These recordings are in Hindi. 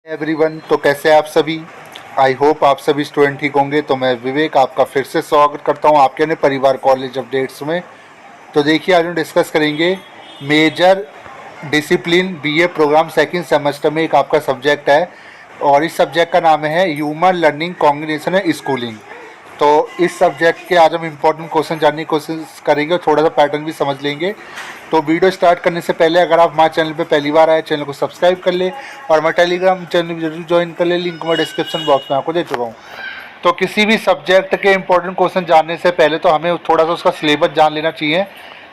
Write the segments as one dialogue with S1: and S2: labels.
S1: एवरीवन, तो कैसे हैं आप सभी। आई होप आप सभी स्टूडेंट ठीक होंगे। तो मैं विवेक आपका फिर से स्वागत करता हूं आपके अपने परिवार कॉलेज अपडेट्स में। तो देखिए, आज हम डिस्कस करेंगे major discipline BA program second semester में एक आपका सब्जेक्ट है और इस सब्जेक्ट का नाम है ह्यूमन लर्निंग कॉम्बिनेशन है स्कूलिंग। तो इस सब्जेक्ट के आज हम इम्पोर्टेंट क्वेश्चन जानने की कोशिश करेंगे और थोड़ा सा पैटर्न भी समझ लेंगे। तो वीडियो स्टार्ट करने से पहले अगर आप हमारे चैनल पे पहली बार आए, चैनल को सब्सक्राइब कर ले और हमारे टेलीग्राम चैनल भी जरूर ज्वाइन कर ले। लिंक मैं डिस्क्रिप्शन बॉक्स में आपको दे चुका हूँ। तो किसी भी सब्जेक्ट के इंपॉर्टेंट क्वेश्चन जानने से पहले तो हमें थोड़ा सा उसका सिलेबस जान लेना चाहिए।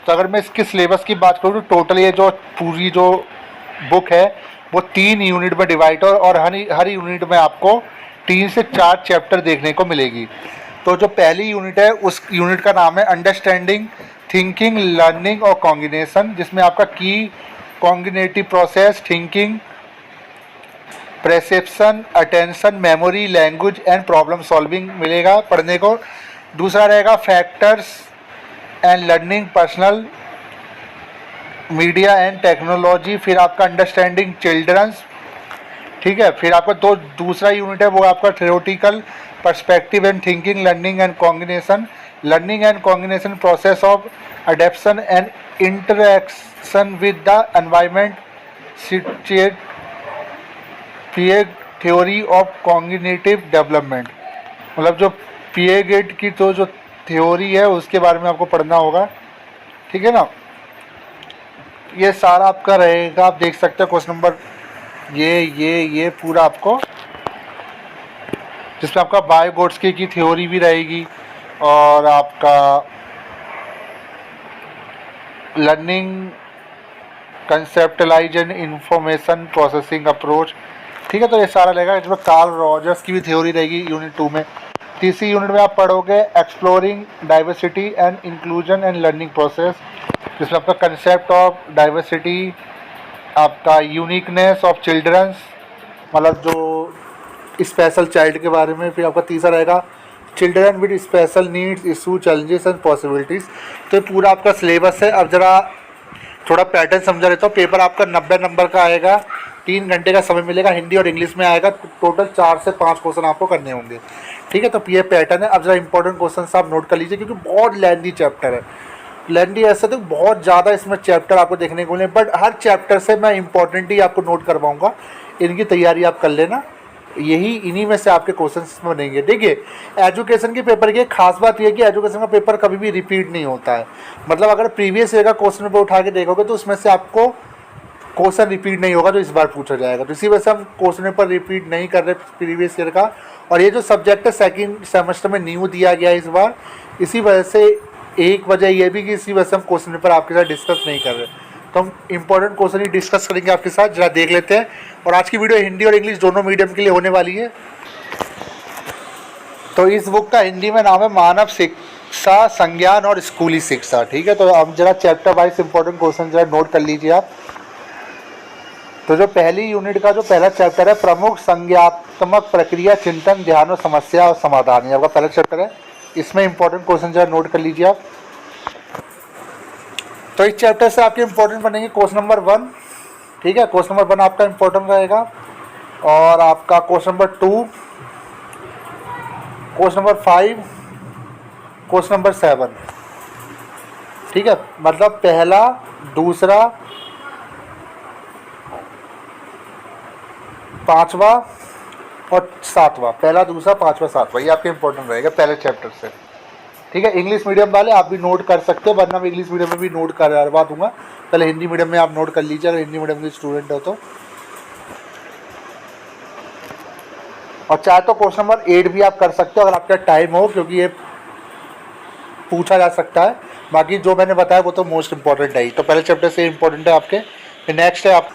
S1: तो अगर मैं इसके सिलेबस की बात करूँ तो टोटल ये जो पूरी जो बुक है वो 3 यूनिट में डिवाइड है और हर यूनिट में आपको 3 से 4 चैप्टर देखने को मिलेगी। तो जो पहली यूनिट है उस यूनिट का नाम है अंडरस्टैंडिंग थिंकिंग लर्निंग और कॉम्बिनेशन, जिसमें आपका की cognitive process, thinking, perception, attention, memory, language and problem solving मिलेगा पढ़ने को। दूसरा रहेगा factors and learning, personal media and technology. फिर आपका अंडरस्टैंडिंग चिल्ड्रंस, ठीक है। फिर आपका दूसरा यूनिट है वो आपका theoretical perspective and thinking learning and combination, learning and combination process of adaptation and interaction with the environment, theory of cognitive development. मतलब जो पिएगेट की तो जो थ्योरी है उसके बारे में आपको पढ़ना होगा, ठीक है ना। ये सारा आपका रहेगा, आप देख सकते हैं क्वेश्चन नंबर ये पूरा आपको, जिसमें आपका बायोगोट्स्की की थ्योरी भी रहेगी और आपका learning conceptualize and information processing approach, ठीक है। तो ये सारा रहेगा। इसमें कार्ल रॉजर्स की भी थ्योरी रहेगी यूनिट 2 में। तीसरी यूनिट में आप पढ़ोगे exploring diversity and inclusion and learning process, जिसमें आपका कंसेप्ट ऑफ डाइवर्सिटी, आपका यूनिकनेस ऑफ चिल्ड्रंस, मतलब जो स्पेशल चाइल्ड के बारे में। फिर आपका तीसरा रहेगा children with special needs, issue, challenges and possibilities. तो ये पूरा आपका सिलेबस है। अब ज़रा थोड़ा पैटर्न समझा लेता हूँ। पेपर आपका 90 नंबर का आएगा, 3 घंटे का समय मिलेगा, हिंदी और इंग्लिश में आएगा। टोटल 4 से 5 क्वेश्चन आपको करने होंगे, ठीक है। तो ये पैटर्न है। अब जरा इंपॉर्टेंट क्वेश्चन आप नोट कर लीजिए, क्योंकि बहुत लेंथी चैप्टर है। लेंथी ऐसे तो बहुत ज़्यादा इसमें चैप्टर आपको देखने को मिले, बट हर चैप्टर से मैं इंपॉर्टेंट ही आपको नोट करवाऊँगा। इनकी तैयारी आप कर लेना, यही इन्हीं में से आपके क्वेश्चंस बनेंगे। देखिए, एजुकेशन के पेपर की एक खास बात यह है कि एजुकेशन का पेपर कभी भी रिपीट नहीं होता है। मतलब अगर प्रीवियस ईयर का क्वेश्चन पेपर उठा के देखोगे तो उसमें से आपको क्वेश्चन रिपीट नहीं होगा जो इस बार पूछा जाएगा। तो इसी वजह से हम क्वेश्चन पेपर रिपीट नहीं कर रहे प्रीवियस ईयर का। और ये जो सब्जेक्ट है सेकेंड सेमेस्टर में न्यू दिया गया है इस बार, इसी वजह से एक वजह यह भी कि इसी वजह से हम क्वेश्चन पेपर आपके साथ डिस्कस नहीं कर रहे। तो हम इंपॉर्टेंट क्वेश्चन ही डिस्कस करेंगे आपके साथ, जरा देख लेते हैं। और आज की वीडियो हिंदी और इंग्लिश दोनों मीडियम के लिए होने वाली है। तो इस बुक का हिंदी में नाम है मानव शिक्षा, संज्ञान और स्कूली शिक्षा, ठीक है। तो अब जरा चैप्टर वाइज इंपॉर्टेंट क्वेश्चन जरा नोट कर लीजिए आप। तो जो पहली यूनिट का जो पहला चैप्टर है प्रमुख संज्ञात्मक प्रक्रिया, चिंतन, ध्यान और समस्या और समाधान, ये आपका पहला चैप्टर है। इसमें इंपॉर्टेंट क्वेश्चन जरा नोट कर लीजिए आप। तो इस चैप्टर से आपके इंपॉर्टेंट बनेंगे क्वेश्चन नंबर 1, ठीक है। क्वेश्चन नंबर 1 आपका इंपॉर्टेंट रहेगा। और आपका question number 2, question number 5, question number 7, ठीक है। मतलब पहला, दूसरा, पांचवा और सातवां, पहला, दूसरा, पांचवा, सातवां, ये आपके इंपॉर्टेंट रहेगा पहले चैप्टर से, ठीक है। इंग्लिश मीडियम वाले आप भी नोट कर सकते हो, वरना मैं इंग्लिश मीडियम में भी नोट करवा दूंगा। पहले हिंदी मीडियम में आप नोट कर लीजिए अगर हिंदी मीडियम के स्टूडेंट हो तो। और चाहे तो क्वेश्चन नंबर 8 भी आप कर सकते हो अगर आपका टाइम हो, क्योंकि ये पूछा जा सकता है। बाकी जो मैंने बताया वो तो मोस्ट इंपॉर्टेंट है ही। तो पहले चैप्टर से इंपॉर्टेंट है आपके। नेक्स्ट है आप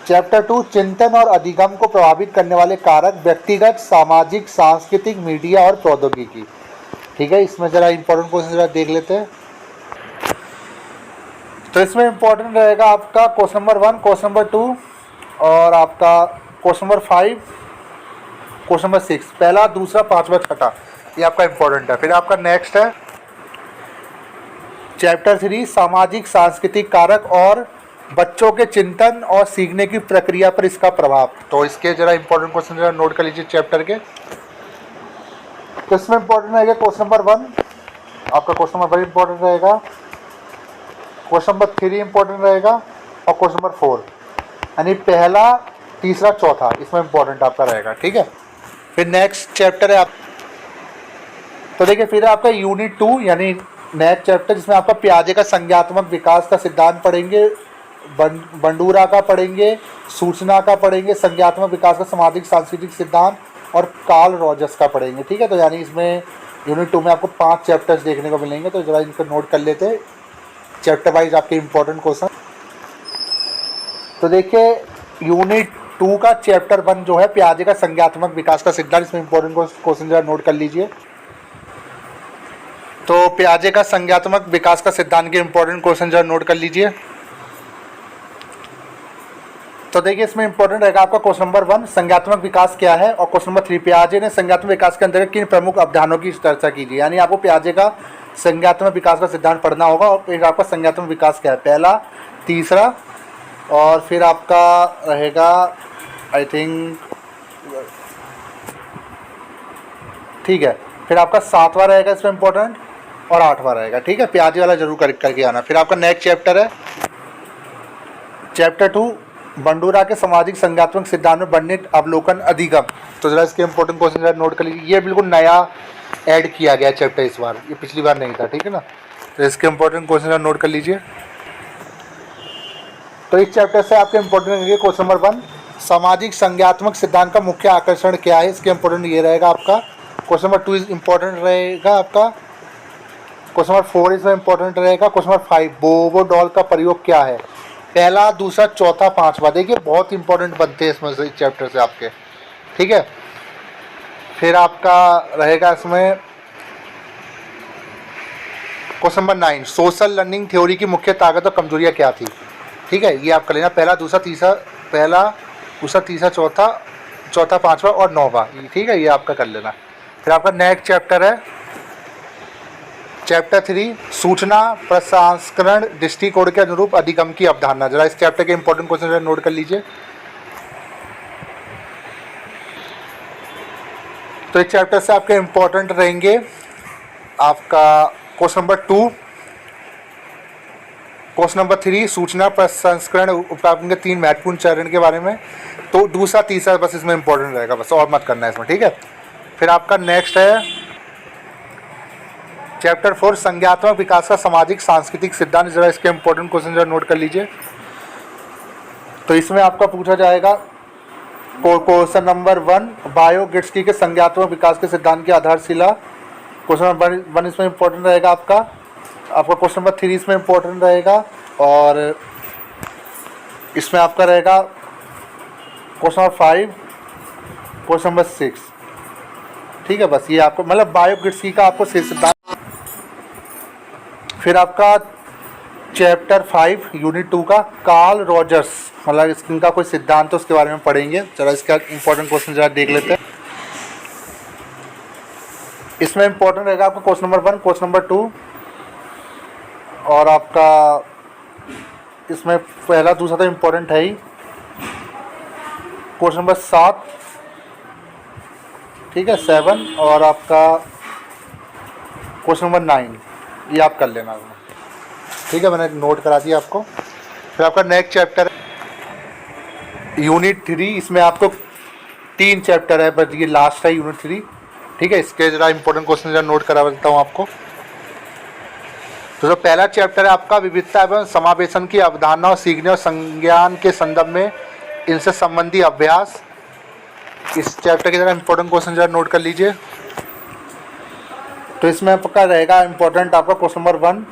S1: चैप्टर 2 चिंतन और अधिगम को प्रभावित करने वाले कारक, व्यक्तिगत, सामाजिक, सांस्कृतिक, मीडिया और प्रौद्योगिकी, ठीक है। इसमें ज़रा इंपॉर्टेंट क्वेश्चन ज़रा देख लेते हैं। तो इसमें इंपॉर्टेंट रहेगा आपका क्वेश्चन नंबर 1, क्वेश्चन नंबर 2 और आपका क्वेश्चन नंबर 5, क्वेश्चन नंबर 6, पहला, दूसरा, पांचवा, छठा, ये आपका इंपॉर्टेंट है। फिर आपका नेक्स्ट है चैप्टर 3 सामाजिक सांस्कृतिक कारक और बच्चों के चिंतन और सीखने की प्रक्रिया पर इसका प्रभाव। तो इसके जरा इंपॉर्टेंट क्वेश्चन जरा नोट कर लीजिए चैप्टर के। तो इसमें इंपॉर्टेंट रहेगा क्वेश्चन नंबर 1, आपका क्वेश्चन नंबर 1 इंपॉर्टेंट रहेगा, क्वेश्चन नंबर 3 इंपॉर्टेंट रहेगा और क्वेश्चन नंबर 4, यानी पहला, तीसरा, चौथा इसमें इंपॉर्टेंट आपका रहेगा। ठीक है, फिर नेक्स्ट चैप्टर है आप, तो देखिए फिर आपका यूनिट 2 यानी नेक्स्ट चैप्टर, जिसमें आपका पियाजे का संज्ञात्मक विकास का सिद्धांत पढ़ेंगे, बंडूरा का पढ़ेंगे, सूचना का पढ़ेंगे, संज्ञात्मक विकास का सामाजिक सांस्कृतिक सिद्धांत और कार्ल रॉजर्स का पढ़ेंगे। ठीक है, तो यानी इसमें यूनिट 2 में आपको 5 चैप्टर्स देखने को मिलेंगे। तो जरा इनको नोट कर लेते हैं चैप्टर वाइज आपके इंपॉर्टेंट क्वेश्चन। तो देखिए यूनिट 2 का चैप्टर 1 जो है पियाजे का संज्ञात्मक विकास का सिद्धांत, इसमें इंपॉर्टेंट क्वेश्चन जरा नोट कर लीजिए। तो पियाजे का संज्ञात्मक विकास का सिद्धांत के इंपॉर्टेंट क्वेश्चन जरा नोट कर लीजिए। तो देखिए इसमें इंपॉर्टेंट रहेगा आपका क्वेश्चन नंबर 1 संज्ञात्मक विकास क्या है, और क्वेश्चन नंबर 3 पियाजे ने संज्ञात्मक विकास के अंतर्गत किन प्रमुख अवधारणाओं की चर्चा कीजिए। यानी आपको पियाजे का संज्ञात्मक विकास का सिद्धांत पढ़ना होगा और फिर आपका संज्ञात्मक विकास क्या है, पहला, तीसरा, और फिर आपका रहेगा आई थिंक, ठीक है, फिर आपका 7वां रहेगा इसमें इंपॉर्टेंट और 8वां रहेगा। ठीक है, पियाजे वाला जरूर करके आना। फिर आपका नेक्स्ट चैप्टर है चैप्टर 2 बंडूरा के सामाजिक संज्ञात्मक सिद्धांत में वर्णित अवलोकन अधिगम। तो जरा इसके इंपॉर्टेंट क्वेश्चन जरा नोट कर लीजिए। ये बिल्कुल नया ऐड किया गया चैप्टर इस बार, ये पिछली बार नहीं था। ठीक है ना, तो इसके इंपॉर्टेंट क्वेश्चन जरा नोट कर लीजिए। तो इस चैप्टर से आपके इंपॉर्टेंट रहेंगे क्वेश्चन नंबर 1 सामाजिक संज्ञात्मक सिद्धांत का मुख्य आकर्षण क्या है, इसके इंपॉर्टेंट ये रहेगा आपका। क्वेश्चन नंबर 2 इंपॉर्टेंट रहेगा आपका, क्वेश्चन नंबर 4 इसमें इंपॉर्टेंट रहेगा। क्वेश्चन नंबर 5 बोबो डॉल का प्रयोग क्या है, पहला, दूसरा, चौथा, 5वां। देखिए बहुत इंपॉर्टेंट बनते हैं इसमें से, इस चैप्टर से आपके। ठीक है, फिर आपका रहेगा इसमें question number 9 social learning theory की मुख्य ताकत और कमजोरियां क्या थी। ठीक है, ये आप कर लेना, पहला, दूसरा, तीसरा, पहला, दूसरा, तीसरा, चौथा, 5वां और 9वां। ठीक है, ये आपका कर लेना। फिर आपका नेक्स्ट चैप्टर है चैप्टर 3 सूचना प्रसंस्करण दृष्टिकोण के अनुरूप अधिगम की अवधारणा। जरा इस चैप्टर के इंपॉर्टेंट क्वेश्चन जरा नोट कर लीजिए। तो इस चैप्टर से आपके इंपॉर्टेंट रहेंगे आपका क्वेश्चन नंबर 2, क्वेश्चन नंबर 3 सूचना प्रसंस्करण उपकरण के 3 महत्वपूर्ण चरण के बारे में। तो दूसरा, तीसरा बस इसमें इंपॉर्टेंट रहेगा, बस और मत करना है इसमें। ठीक है, फिर आपका नेक्स्ट है चैप्टर 4 संज्ञात्मक विकास का सामाजिक सांस्कृतिक सिद्धांत। जरा इसके इंपॉर्टेंट क्वेश्चन जरा नोट कर लीजिए। तो इसमें आपका पूछा जाएगा क्वेश्चन नंबर 1 बायोगिट्सकी के संज्ञात्मक विकास के सिद्धांत की आधारशिला। क्वेश्चन नंबर 1 इसमें इंपॉर्टेंट रहेगा आपका क्वेश्चन नंबर 3 इसमें इंपॉर्टेंट रहेगा, और इसमें आपका रहेगा क्वेश्चन नंबर 5, क्वेश्चन नंबर 6। ठीक है, बस ये आपको मतलब बायोगिट्सकी का आपको सिद्धांत। फिर आपका चैप्टर 5 यूनिट 2 का कार्ल रॉजर्स, मतलब इनका कोई सिद्धांत तो उसके बारे में पढ़ेंगे। चलो इसका इंपॉर्टेंट क्वेश्चन जरा देख लेते हैं। इसमें इंपॉर्टेंट रहेगा आपका क्वेश्चन नंबर 1, क्वेश्चन नंबर 2, और आपका इसमें पहला, दूसरा तो इंपॉर्टेंट है ही। क्वेश्चन नंबर 7, ठीक है, 7, और आपका क्वेश्चन नंबर 9 ये आप कर लेना। ठीक है, मैंने नोट करा दिया आपको। फिर आपका नेक्स्ट चैप्टर है यूनिट 3, इसमें आपको 3 चैप्टर है, बस ये लास्ट है यूनिट 3। ठीक है, इसके जरा इंपॉर्टेंट क्वेश्चन जरा नोट करा देता हूँ आपको। तो जो पहला चैप्टर है आपका विविधता एवं समावेशन की अवधारणा और सीखने और संज्ञान के संदर्भ में इनसे संबंधी अभ्यास। इस चैप्टर के जरा इंपॉर्टेंट क्वेश्चन जरा नोट कर लीजिए। तो इसमें आपका रहेगा इंपॉर्टेंट आपका क्वेश्चन नंबर 1,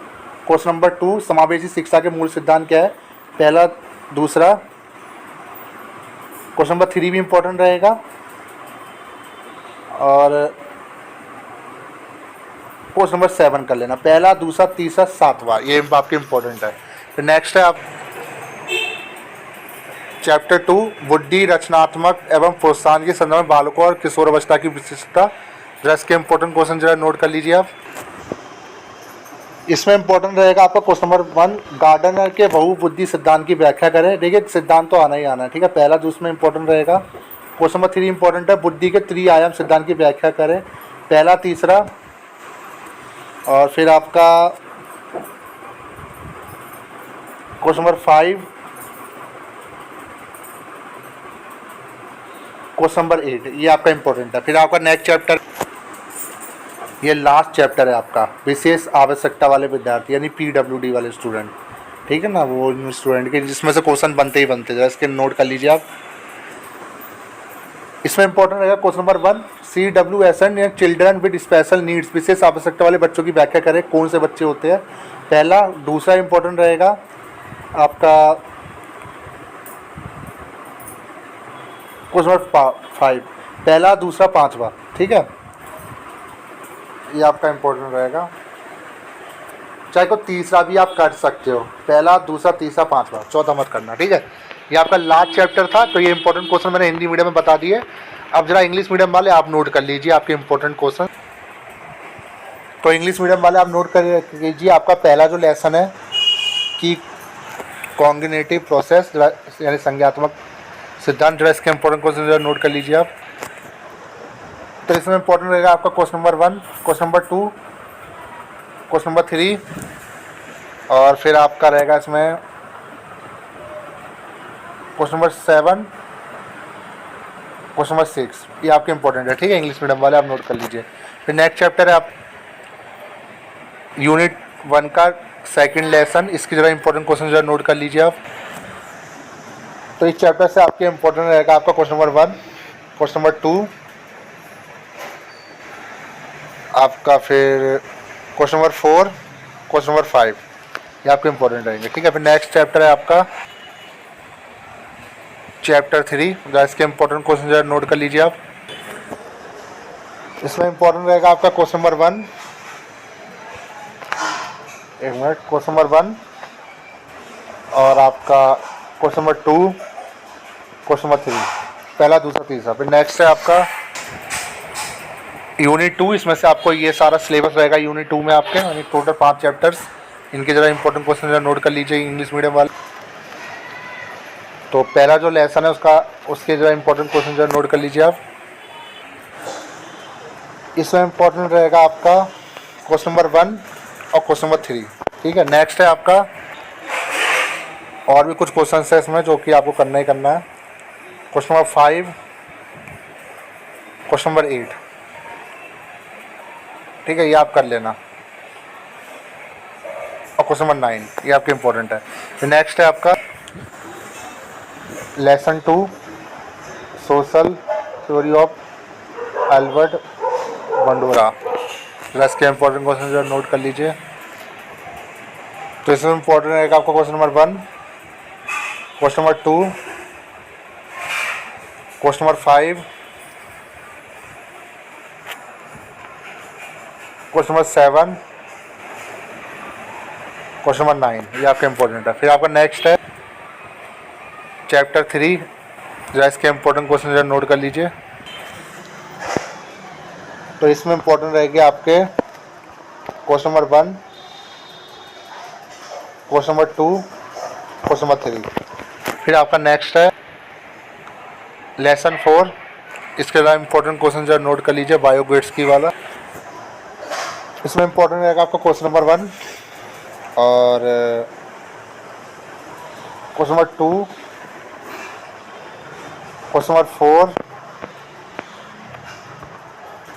S1: क्वेश्चन नंबर 2 समावेशी शिक्षा के मूल सिद्धांत क्या है, पहला, दूसरा, क्वेश्चन नंबर 3 भी इंपॉर्टेंट रहेगा, और क्वेश्चन नंबर 7 कर लेना, पहला, दूसरा, तीसरा, 7वां, ये आपके इंपॉर्टेंट है। फिर नेक्स्ट है आप चैप्टर 2 बुद्धि रचनात्मक एवं प्रोत्साहन के संदर्भ में बालकों और किशोर अवस्था की विशिष्टता। जरा इसके इंपॉर्टेंट क्वेश्चन जरा नोट कर लीजिए आप। इसमें इंपॉर्टेंट रहेगा आपका क्वेश्चन नंबर 1, गार्डनर के बहुबुद्धि सिद्धांत की व्याख्या करें। देखिए सिद्धांत तो आना ही आना है, ठीक है। पहला जो इसमें इंपॉर्टेंट रहेगा क्वेश्चन नंबर 3 इंपॉर्टेंट है, बुद्धि के त्रिआयाम सिद्धांत की व्याख्या करें। पहला, तीसरा, और फिर आपका क्वेश्चन नंबर 5, क्वेश्चन नंबर 8, ये आपका इंपॉर्टेंट है। फिर आपका नेक्स्ट चैप्टर, ये लास्ट चैप्टर है आपका, विशेष आवश्यकता वाले विद्यार्थी यानी PWD वाले स्टूडेंट, ठीक है ना, वो स्टूडेंट के जिसमें से क्वेश्चन बनते ही बनते हैं, इसके नोट कर लीजिए आप। इसमें इंपॉर्टेंट रहेगा क्वेश्चन नंबर 1, CWSN या चिल्ड्रन विद स्पेशल नीड्स, विशेष आवश्यकता वाले बच्चों की व्याख्या करें, कौन से बच्चे होते हैं, पहला। दूसरा इंपॉर्टेंट रहेगा आपका क्वेश्चन नंबर 5, पहला, दूसरा, पांचवा, ठीक है, ये आपका इंपॉर्टेंट रहेगा। चाहे को तीसरा भी आप कर सकते हो, पहला, दूसरा, तीसरा, पांचवा, चौथा मत करना, ठीक है। ये आपका लास्ट चैप्टर था, तो ये इंपॉर्टेंट क्वेश्चन मैंने हिंदी मीडियम में बता दिए। अब जरा इंग्लिश मीडियम वाले आप नोट कर लीजिए आपके इंपॉर्टेंट क्वेश्चन। तो इंग्लिश मीडियम वाले आप नोट कर लीजिए, आपका पहला जो लेसन है कि कॉग्निटिव प्रोसेस यानी संज्ञात्मक सिद्धांत, जो इसके इंपॉर्टेंट क्वेश्चन जो नोट कर लीजिए आप। तो इसमें इंपॉर्टेंट रहेगा आपका question number 1, question number 2, question number 3, और फिर आपका रहेगा इसमें क्वेश्चन नंबर 7, क्वेश्चन नंबर 6, ये आपके इंपॉर्टेंट है, ठीक है। इंग्लिश मीडियम वाले आप नोट कर लीजिए। फिर नेक्स्ट चैप्टर है आप यूनिट 1 का सेकंड लेसन, इसकी जरा इंपॉर्टेंट क्वेश्चन जरा नोट कर लीजिए आप। तो इस चैप्टर से आपके इंपॉर्टेंट रहेगा आपका क्वेश्चन नंबर 1, क्वेश्चन नंबर 2, आपका फिर क्वेश्चन नंबर 4, क्वेश्चन नंबर 5, ये आपके इंपॉर्टेंट रहेंगे, ठीक है। फिर नेक्स्ट चैप्टर है आपका चैप्टर 3, जो इसके इंपॉर्टेंट क्वेश्चन जरा नोट कर लीजिए आप। इसमें इंपॉर्टेंट रहेगा आपका क्वेश्चन नंबर 1, एक मिनट, क्वेश्चन नंबर 1 और आपका क्वेश्चन नंबर 2, क्वेश्चन नंबर 3, पहला, दूसरा, तीसरा। फिर नेक्स्ट है आपका यूनिट 2, इसमें से आपको ये सारा सिलेबस रहेगा यूनिट 2 में आपके, यानी टोटल 5 चैप्टर्स, इनके ज़रा इंपॉर्टेंट क्वेश्चन जरा नोट कर लीजिए इंग्लिश मीडियम वाले। तो पहला जो लेसन है उसके जो इंपॉर्टेंट क्वेश्चन जो नोट कर लीजिए आप। इसमें इंपॉर्टेंट रहेगा आपका क्वेश्चन नंबर 1 और क्वेश्चन नंबर 3, ठीक है। नेक्स्ट है आपका और भी कुछ क्वेश्चन है इसमें जो कि आपको करना ही करना है। क्वेश्चन नंबर 5, क्वेश्चन नंबर 8, ठीक है, ये आप कर लेना, और क्वेश्चन नंबर 9, ये आपके इंपॉर्टेंट है। फिर नेक्स्ट है आपका lesson 2, social theory of Albert Bandura, इसके इंपॉर्टेंट क्वेश्चन जो नोट कर लीजिए। तो इसमें इंपॉर्टेंट रहेगा आपका question number 1, question number 2, question number 5, question number 7, question number 9, ये आपका इंपॉर्टेंट है। फिर आपका नेक्स्ट है चैप्टर 3, जो इसके इंपॉर्टेंट क्वेश्चन जो नोट कर लीजिए। तो इसमें इंपॉर्टेंट रहेंगे आपके question number 1, question number 2, question number 3। फिर आपका नेक्स्ट है लेसन 4, इसके बाद इंपॉर्टेंट क्वेश्चन जो नोट कर लीजिए बायोगेट्सकी वाला। इसमें इंपॉर्टेंट रहेगा आपका क्वेश्चन नंबर 1 और question number 2, question number 4,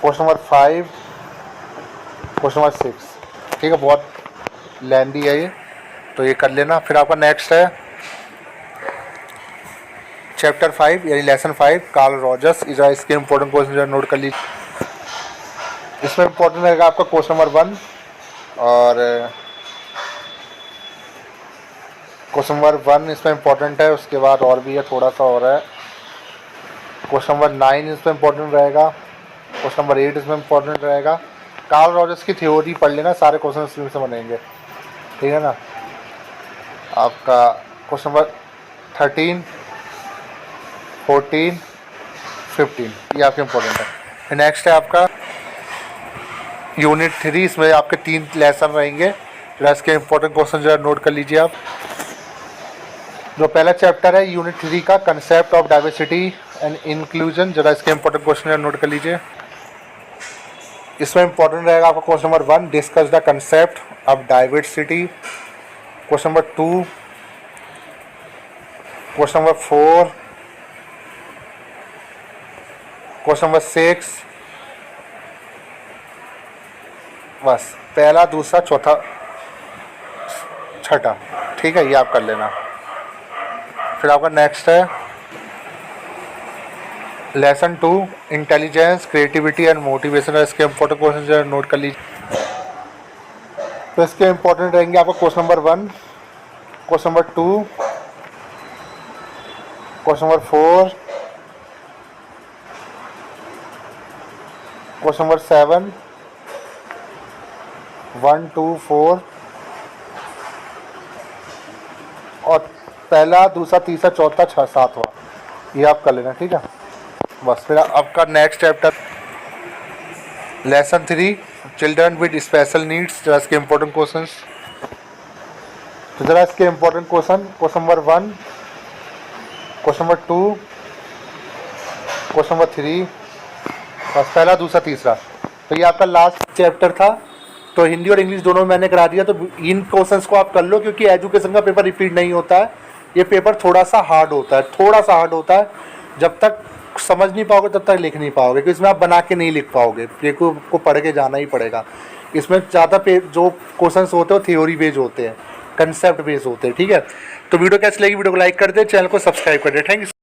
S1: question number 5, question number 6, ठीक है। बहुत लेंदी है ये, तो ये कर लेना। फिर आपका नेक्स्ट है चैप्टर 5 यानी लेसन 5, कार्ल रॉजर्स, इसके इंपॉर्टेंट क्वेश्चन जो नोट कर लीजिए। इसमें इंपॉर्टेंट रहेगा आपका क्वेश्चन नंबर 1 और क्वेश्चन नंबर 1 इसमें इंपॉर्टेंट है, उसके बाद और भी है, थोड़ा सा और है। क्वेश्चन नंबर 9 इसमें इंपॉर्टेंट रहेगा, क्वेश्चन नंबर 8 इसमें इंपॉर्टेंट रहेगा। कार्ल रॉजर्स की थ्योरी पढ़ लेना, सारे क्वेश्चन इसमें से बनेंगे, ठीक है ना। आपका क्वेश्चन नंबर 13, 14, 15, ये आपके इंपॉर्टेंट है। नेक्स्ट है आपका यूनिट 3, इसमें आपके 3 लेसन रहेंगे, जरा इसके इंपॉर्टेंट क्वेश्चन जरा नोट कर लीजिए आप। जो पहला चैप्टर है यूनिट 3 का concept of diversity and inclusion, जरा इसके इंपॉर्टेंट क्वेश्चन जरा नोट कर लीजिए। इसमें इंपॉर्टेंट रहेगा आपका question number 1, discuss the concept of diversity. Question number 2, question number 4, question number 6, बस पहला, दूसरा, चौथा, छठा, ठीक है, ये आप कर लेना। फिर आपका नेक्स्ट है lesson 2, intelligence, creativity and motivation. इसके इंपॉर्टेंट क्वेश्चन जो नोट कर लीजिए। तो इसके इंपॉर्टेंट रहेंगे आपका question number 1, question number 2, question number 4, question number 7, 1, 2, 4 और पहला, दूसरा, तीसरा, चौथा, छः, सातवां, ये आप कर लेना, ठीक है। बस फिर आपका next chapter lesson 3, children with special needs. जरा इसके इंपॉर्टेंट क्वेश्चंस, तो जरा इसके important question number 1, question number 2, question number 3, बस पहला, दूसरा, तीसरा। तो ये आपका लास्ट चैप्टर था। तो हिंदी और इंग्लिश दोनों मैंने करा दिया, तो इन क्वेश्चंस को आप कर लो, क्योंकि एजुकेशन का पेपर रिपीट नहीं होता है। ये पेपर थोड़ा सा हार्ड होता है, जब तक समझ नहीं पाओगे तब तक लिख नहीं पाओगे, क्योंकि इसमें आप बना के नहीं लिख पाओगे, पेपर को पढ़ के जाना ही पड़ेगा। इसमें ज़्यादा जो क्वेश्चंस होते हैं वो थ्योरी बेस्ड होते हैं, कंसेप्ट बेस्ड होते हैं, ठीक है। तो वीडियो कैसी लगी, वीडियो को लाइक कर दे, चैनल को सब्सक्राइब कर दे। Thank you.